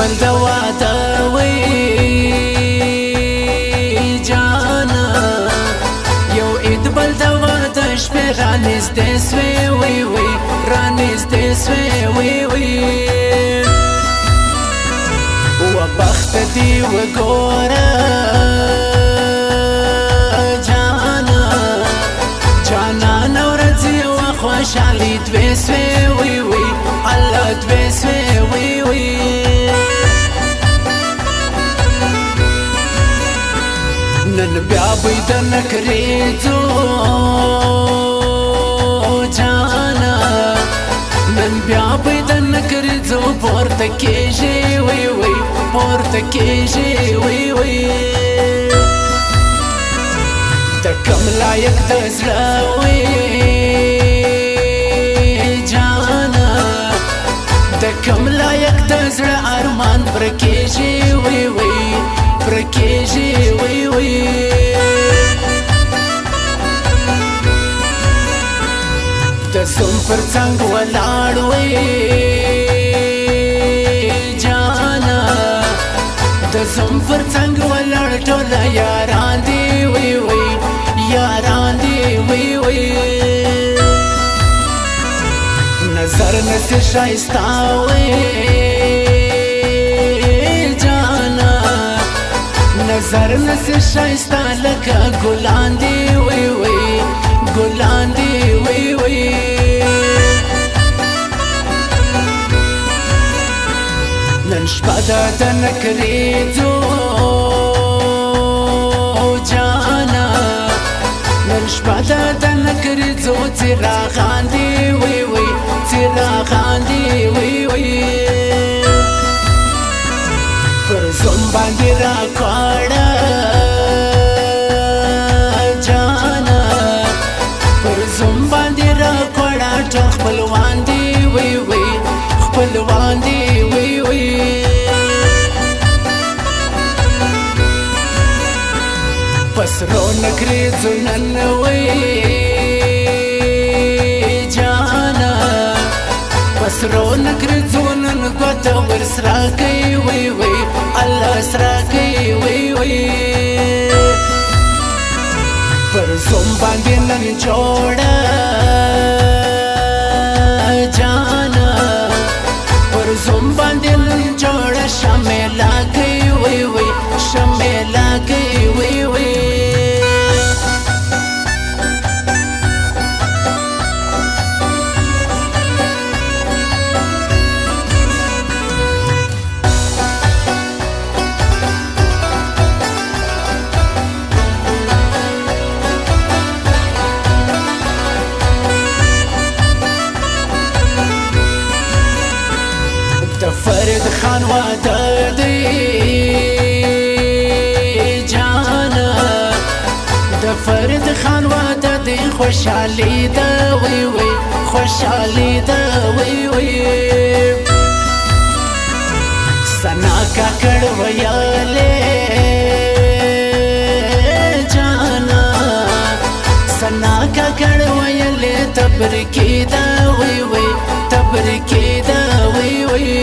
بل د واده وی جانا یو عید بل د واده شپې رانږدې سوې وی وی رانږدې سوې وی وی و بخت دی وګوره جانا جانا ورځي و خوشالي دوی سوې وی وی الله دوی سوې وی وی نن بیا بيد نکریزو جانا نن بیا بيد نکریزو پورته کېږي وی وی پورته کېږي وی وی د کوم لایق د زړه وی جانا د کوم لایق د زړه ارمان پر کېږي وی وی پر کېږي وی وی د زوم پر څنګ ولاړ وی جانا د زوم پر څنګ ولاړ ټول یاران دی وی وی یاران دی وی وی نظر نسی شایستا وی جانا نظر نسی شایستا لکه ګلان دی وی وی ګلان دی وی وی نن شپه د نکریزو جانا نن شپه د نکریزو څراغان دی وی وی څراغان دی وی وی پر زوم باندې راکړه جانا پر زوم باندې راکړه ټول خپلوان دی وی وی خپلوان دی وی وی پس رو نکریزو نن وی جانا پس رو نکریزو نن ګوته ورسره کوي وی وی الله سره کوي وی وی پر زوم باندې نن جوړه جانا پر زوم باندې نن جوړه شمېلا کوي وی وی شمېلا کوي وی وی فرید خان واده دی جانا د فرید خان واده دی خوشحالی ده وی وی خوشحالی ده وی وی سنا کاکړ ویاله جانا سنا کاکړ ویاله تبرکی ده وی وی تبرکی ده وی وی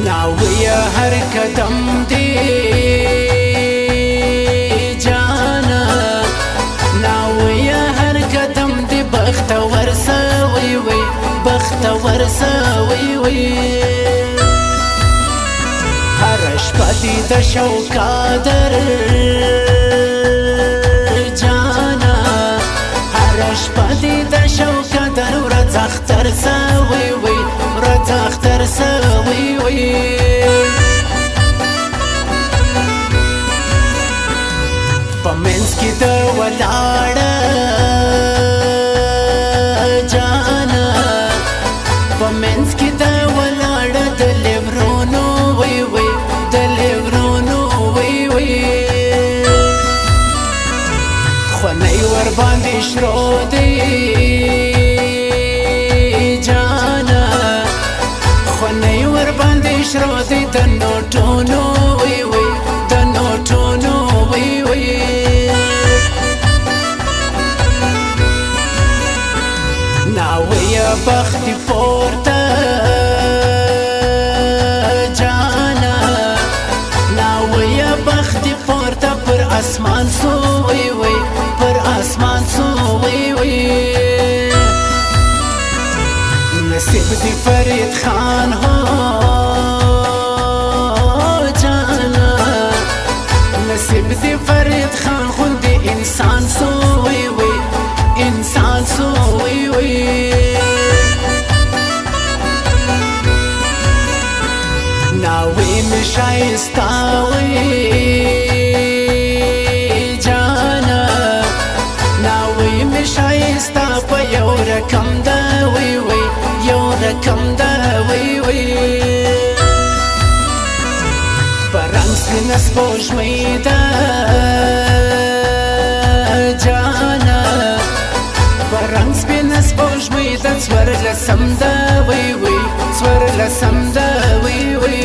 ناویه هر قدم دی جانا ناویه هر قدم دی بختور سوی وی بختور سوی وی هر شپه دی د شوقادر جانا هر شپه دی د شوقادر ورځ اختر سوی وی ورځ اختر سوی وی پمنس کی د ولاړه جانا پمنس کی د ولاړه د لیورونو وی وی د لیورونو وی وی خونی ور باندې شرو دی جانا خونی ور باندې شرو دی د نوټونو وی وی د نوټونو وی وی ناویه بخت اسمان سو وی وی پر اسمان سو وی وی نصیب دی فرید خان ہو جانا نصیب دی فرید خان خود انسان سو وی وی انسان سو وی وی ناوی می شایستا وی جانا ناوی می شایستا پا یو رکم دا وی وی یو رکم دا وی وی پرنگ سپین سپوږمۍ دا جانا پرنگ سپین سپوږمۍ دا څوارلسم دا وی وی څوارلسم دا وی وی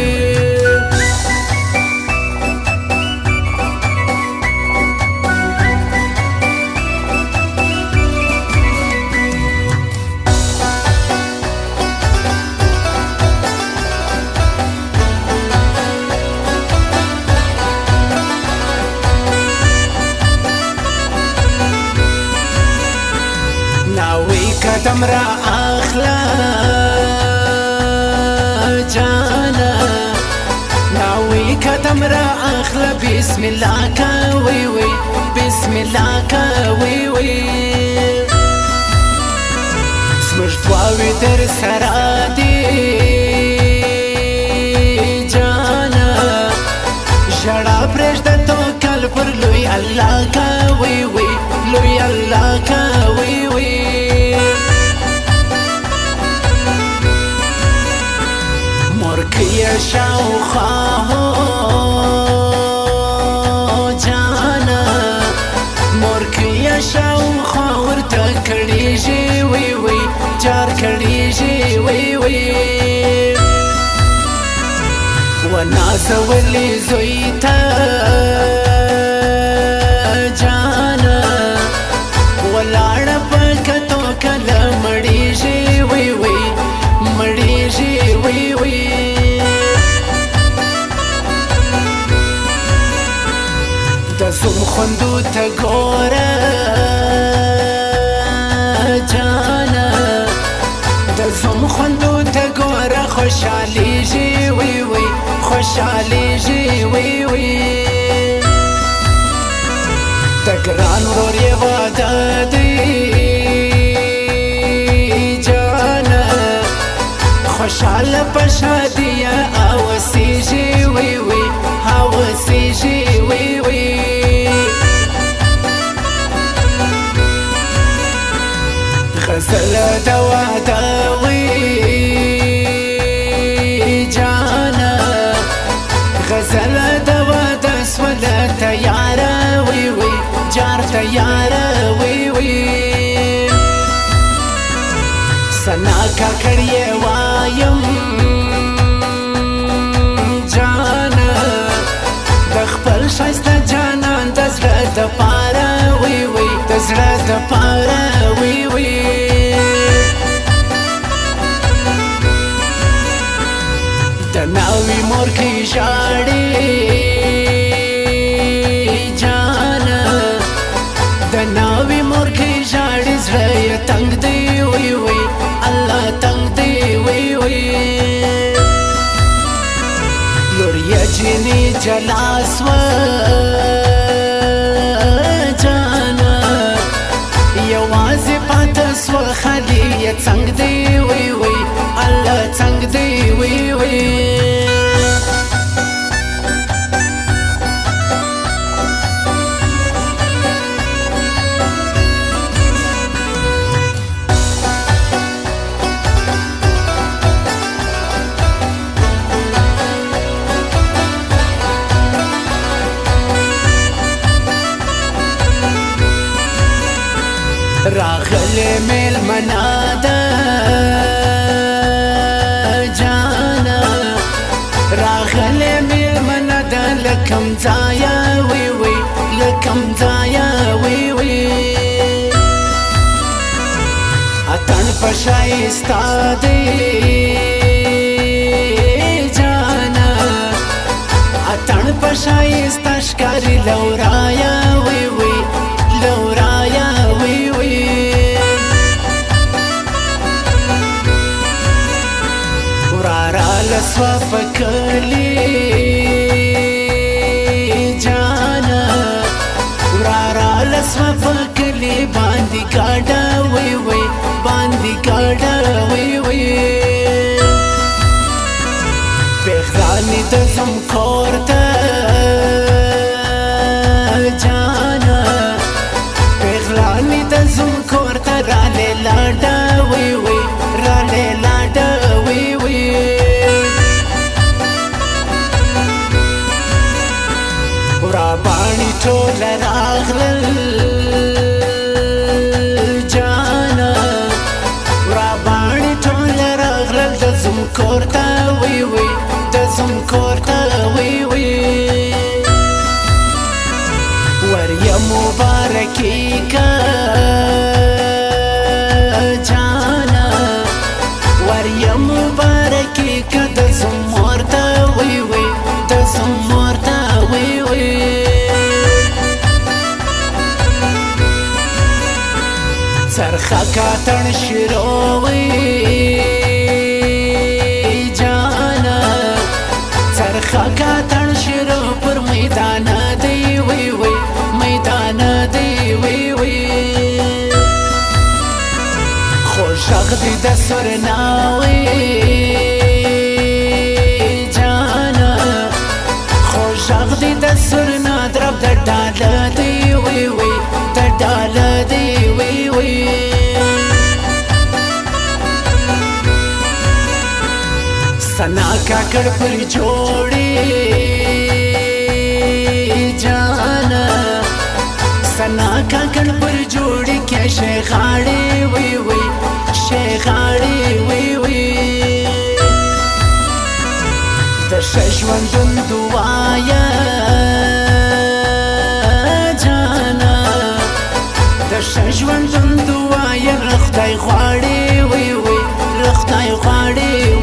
ناوی قدم را اخلا جانا ناوی قدم را اخلا بسم الله کا وی وی بسم الله کا وی وی زموږ دواوې در سره دي جانا ژړا پرېږده توکل پر لوی الله کا وی وی لوی الله کا وی وی مرکیه شاوخوا جانا مرکیه شاوخوا ورته کړېږي وی وی جار کړېږي وی وی ونازولې زوی ته جانا ولاړه په کتو کله مړېږي وی وی مړېږي وی وی د زوم خوندو ته ګوره جانا د زوم خوندو ته ګوره خوشحالېږي وی وی خوشحالېږي وی وی د ګران ورور یې واده دی جانا خوشحاله په شادیه اوسېږي وی وی اوسېږي وی وی غزل د واده وی جانا غزل د واده سوله تیاره وی وی جار تیاره وی وی سنا کاکړې وایم جانا د خپل ښایسته جانان د زړه د پاره وی وی د زړه د پاره وی وی د ناوی مورکۍ ژاړي جانا د ناوی مورکۍ ژاړي زړه یې تنګ دی وی وی الله تنګ دی وی وی لور یې جنې جلا سوه جانا یوازې پاته سوه خالي یې څنګ دی وی وی الله څنګ دی وی وی راغلی میلمنا ده جانا راغلی میلمنا ده لکم ځایه وی وی لکم ځایه وی وی اتن په ښایسته دی جانا اتن په شایسته ښکاري لورایا وی وی لورایا وی وی ورارا لسوا فکلی جانا ورارا لسوا فکلی باندې کاډا وی وی باندې کاډا وی وی بخرانی د زم کورته جانا بخرانی د زم کورته را لاډا وی وی را لاډا وی وی ورا باندې ټول راغلل جانا ورا باندې ټول راغلل د زم کورته وی وی زم کورته وی وی وریا مبارکی کا جانا وریا مبارکی کا د زم ورته وی وی د زم ورته وی وی سرخه کاتن شروي خاکا تن شروع پر میدان دی وی وی میدان دی وی وی خوشاق دی د سرناوی جانا خوشاق دی د سرنا درب د ډاله دی وی وی د ډاله دی وی وی سنا کاکڑ پر جوڑی جانا سنا کاکڑ پر جوڑی کیا شیخاڑی وی وی شیخاڑی وی وی د شجوندن دعایا جانا د شجوندن دعایا رخدای غواړي وی وی رخدای غواړي